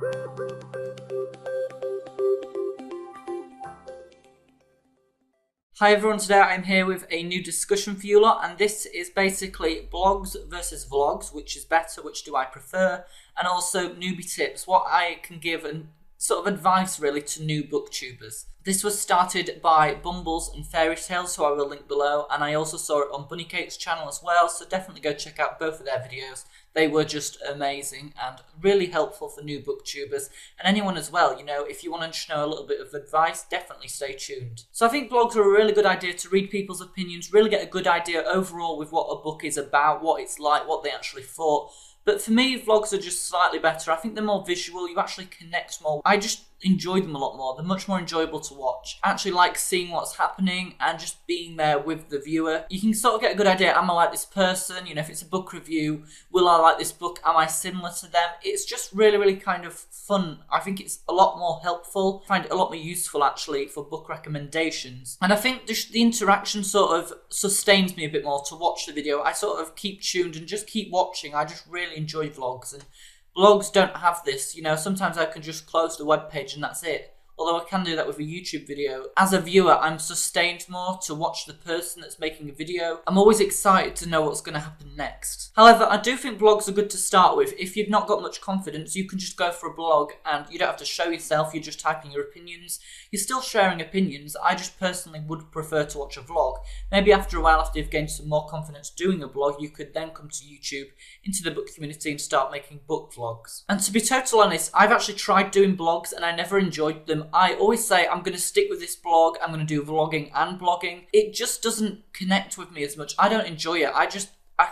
Hi everyone, today I'm here with a new discussion for you lot, and this is basically blogs versus vlogs, which is better, which do I prefer, and also newbie tips, what I can give and sort of advice really to new booktubers. This was started by Bumbles and Fairy Tales, who I will link below, and I also saw it on Bunnycake's channel as well, so definitely go check out both of their videos. They were just amazing and really helpful for new booktubers and anyone as well. You know, if you want to know a little bit of advice, definitely stay tuned. So I think blogs are a really good idea to read people's opinions, really get a good idea overall with what a book is about, what it's like, what they actually thought. But for me, vlogs are just slightly better. I think they're more visual, you actually connect more. I just enjoy them a lot more. They're much more enjoyable to watch. I actually like seeing what's happening and just being there with the viewer. You can sort of get a good idea, am I like this person? You know, if it's a book review, will I like this book? Am I similar to them? It's just really, really kind of fun. I think it's a lot more helpful. I find it a lot more useful actually for book recommendations. And I think the interaction sort of sustains me a bit more to watch the video. I sort of keep tuned and just keep watching. I just really enjoy vlogs, and blogs don't have this, you know, sometimes I can just close the web page and that's it. Although I can do that with a YouTube video. As a viewer, I'm sustained more to watch the person that's making a video. I'm always excited to know what's going to happen next. However, I do think blogs are good to start with. If you've not got much confidence, you can just go for a blog and you don't have to show yourself, you're just typing your opinions. You're still sharing opinions. I just personally would prefer to watch a vlog. Maybe after a while, after you've gained some more confidence doing a blog, you could then come to YouTube, into the book community and start making book vlogs. And to be totally honest, I've actually tried doing blogs and I never enjoyed them. I always say I'm going to stick with this blog, I'm going to do vlogging and blogging. It just doesn't connect with me as much. I don't enjoy it. I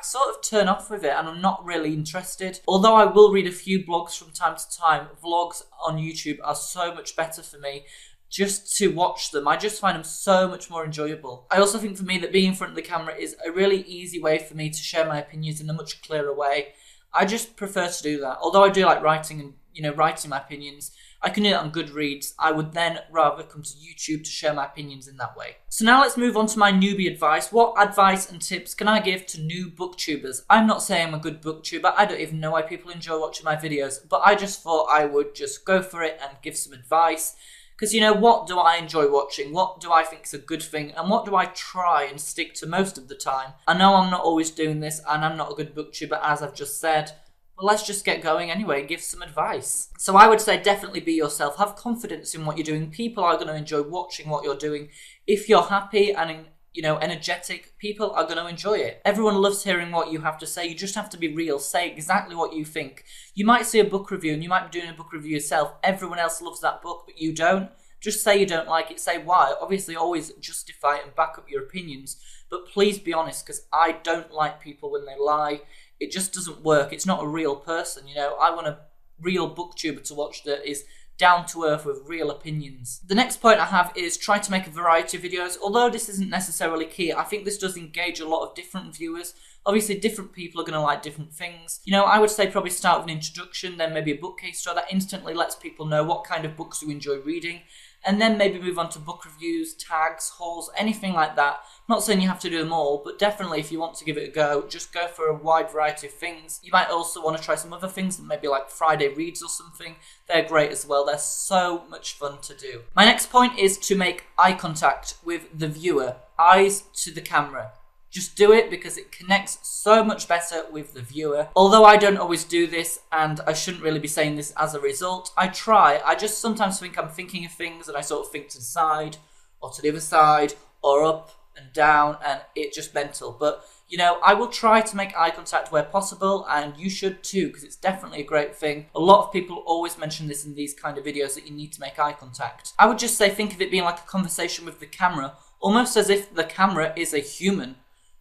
sort of turn off with it and I'm not really interested. Although I will read a few blogs from time to time, vlogs on YouTube are so much better for me just to watch them. I just find them so much more enjoyable. I also think for me that being in front of the camera is a really easy way for me to share my opinions in a much clearer way. I just prefer to do that. Although I do like writing and, you know, writing my opinions, I can do that on Goodreads. I would then rather come to YouTube to share my opinions in that way. So now let's move on to my newbie advice. What advice and tips can I give to new booktubers? I'm not saying I'm a good booktuber. I don't even know why people enjoy watching my videos, but I just thought I would just go for it and give some advice. Because, you know, what do I enjoy watching? What do I think is a good thing? And what do I try and stick to most of the time? I know I'm not always doing this and I'm not a good booktuber, as I've just said. But let's just get going anyway and give some advice. So I would say definitely be yourself. Have confidence in what you're doing. People are going to enjoy watching what you're doing. If you're happy and, you know, energetic, people are going to enjoy it. Everyone loves hearing what you have to say. You just have to be real. Say exactly what you think. You might see a book review and you might be doing a book review yourself. Everyone else loves that book, but you don't. Just say you don't like it. Say why. Obviously, always justify and back up your opinions. But please be honest, because I don't like people when they lie. It just doesn't work. It's not a real person, you know. I want a real booktuber to watch that is down to earth with real opinions. The next point I have is try to make a variety of videos. Although this isn't necessarily key, I think this does engage a lot of different viewers. Obviously, different people are going to like different things. You know, I would say probably start with an introduction, then maybe a bookcase store that instantly lets people know what kind of books you enjoy reading. And then maybe move on to book reviews, tags, hauls, anything like that. I'm not saying you have to do them all, but definitely if you want to give it a go, just go for a wide variety of things. You might also want to try some other things, maybe like Friday reads or something. They're great as well. They're so much fun to do. My next point is to make eye contact with the viewer. Eyes to the camera. Just do it because it connects so much better with the viewer. Although I don't always do this, and I shouldn't really be saying this as a result, I try. I just sometimes think I'm thinking of things and I sort of think to the side, or to the other side, or up and down, and it's just mental. But, you know, I will try to make eye contact where possible, and you should too, because it's definitely a great thing. A lot of people always mention this in these kind of videos, that you need to make eye contact. I would just say think of it being like a conversation with the camera, almost as if the camera is a human.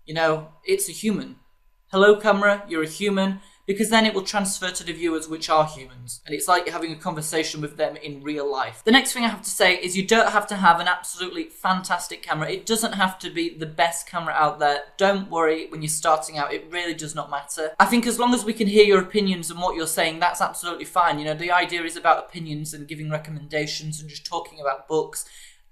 You know, it's a human. Hello camera, you're a human, because then it will transfer to the viewers, which are humans. And it's like you're having a conversation with them in real life. The next thing I have to say is you don't have to have an absolutely fantastic camera. It doesn't have to be the best camera out there. Don't worry when you're starting out, it really does not matter. I think as long as we can hear your opinions and what you're saying, that's absolutely fine. You know, the idea is about opinions and giving recommendations and just talking about books.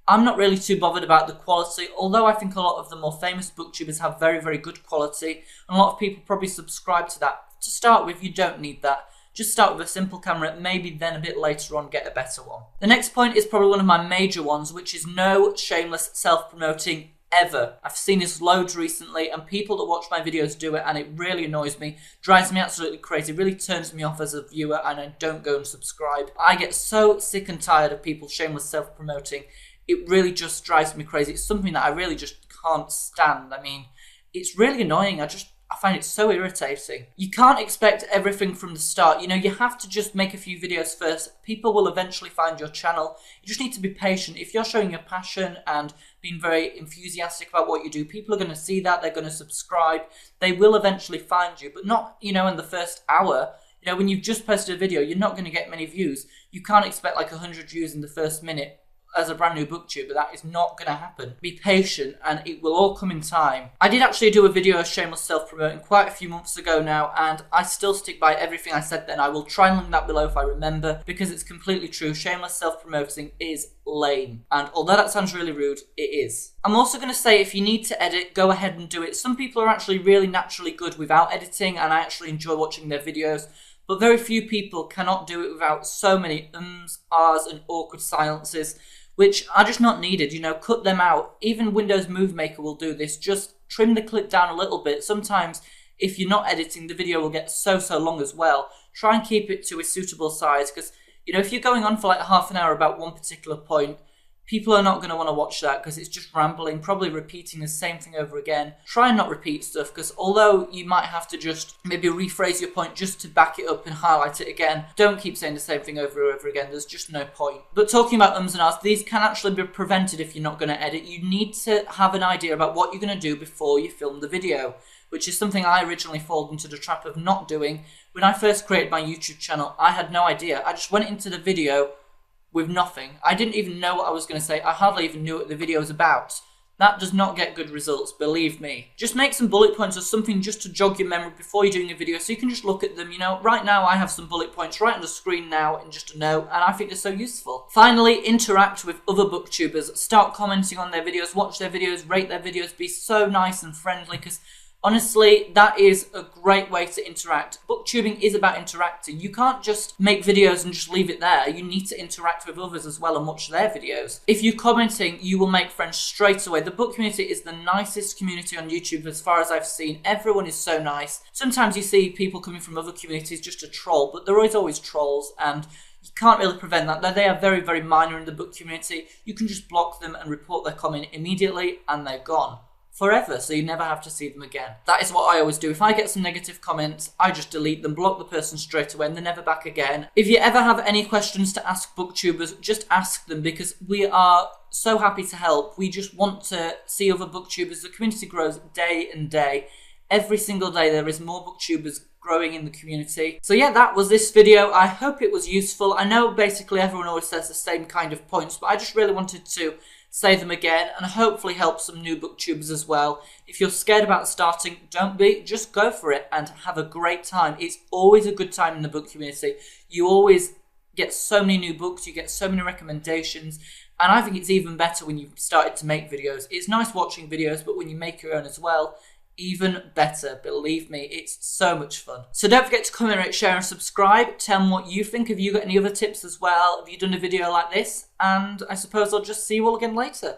I'm not really too bothered about the quality, although I think a lot of the more famous booktubers have very, very good quality, and a lot of people probably subscribe to that. To start with, you don't need that. Just start with a simple camera, maybe then a bit later on get a better one. The next point is probably one of my major ones, which is no shameless self-promoting ever. I've seen this loads recently, and people that watch my videos do it, and it really annoys me, drives me absolutely crazy, really turns me off as a viewer, and I don't go and subscribe. I get so sick and tired of people shameless self-promoting. It really just drives me crazy. It's something that I really just can't stand. I mean, it's really annoying. I find it so irritating. You can't expect everything from the start. You know, you have to just make a few videos first. People will eventually find your channel. You just need to be patient. If you're showing your passion and being very enthusiastic about what you do, people are going to see that. They're going to subscribe. They will eventually find you, but not, you know, in the first hour. You know, when you've just posted a video, you're not going to get many views. You can't expect like 100 views in the first minute. As a brand new booktuber, that is not going to happen. Be patient and it will all come in time. I did actually do a video of shameless self-promoting quite a few months ago now, and I still stick by everything I said then. I will try and link that below if I remember, because it's completely true. Shameless self-promoting is lame, and although that sounds really rude, it is. I'm also going to say if you need to edit, go ahead and do it. Some people are actually really naturally good without editing, and I actually enjoy watching their videos. But very few people cannot do it without so many ums, ahs and awkward silences, which are just not needed. You know, cut them out. Even Windows Movie Maker will do this. Just trim the clip down a little bit. Sometimes, if you're not editing, the video will get so long as well. Try and keep it to a suitable size, because, you know, if you're going on for like half an hour about one particular point, people are not going to want to watch that because it's just rambling, probably repeating the same thing over again. Try and not repeat stuff, because although you might have to just maybe rephrase your point just to back it up and highlight it again, don't keep saying the same thing over and over again. There's just no point. But talking about ums and ahs, these can actually be prevented if you're not going to edit. You need to have an idea about what you're going to do before you film the video, which is something I originally fall into the trap of not doing. When I first created my YouTube channel, I had no idea. I just went into the video with nothing. I didn't even know what I was going to say. I hardly even knew what the video was about. That does not get good results, believe me. Just make some bullet points or something just to jog your memory before you're doing a video so you can just look at them. You know, right now I have some bullet points right on the screen now in just a note, and I think they're so useful. Finally, interact with other booktubers. Start commenting on their videos, watch their videos, rate their videos, be so nice and friendly, because honestly, that is a great way to interact. Booktubing is about interacting. You can't just make videos and just leave it there. You need to interact with others as well and watch their videos. If you're commenting, you will make friends straight away. The book community is the nicest community on YouTube as far as I've seen. Everyone is so nice. Sometimes you see people coming from other communities just to troll, but there are always trolls, and you can't really prevent that. They are very minor in the book community. You can just block them and report their comment immediately, and they're gone forever, so you never have to see them again. That is what I always do. If I get some negative comments, I just delete them, block the person straight away, and they're never back again. If you ever have any questions to ask booktubers, just ask them, because we are so happy to help. We just want to see other booktubers. The community grows day and day. Every single day there is more booktubers growing in the community. So yeah, that was this video. I hope it was useful. I know basically everyone always says the same kind of points, but I just really wanted to say them again and hopefully help some new booktubers as well. If you're scared about starting, don't be, just go for it and have a great time. It's always a good time in the book community. You always get so many new books, you get so many recommendations, and I think it's even better when you've started to make videos. It's nice watching videos, but when you make your own as well, even better. Believe me, it's so much fun. So don't forget to comment, rate, share and subscribe. Tell me what you think. Have you got any other tips as well? Have you done a video like this? And I suppose I'll just see you all again later.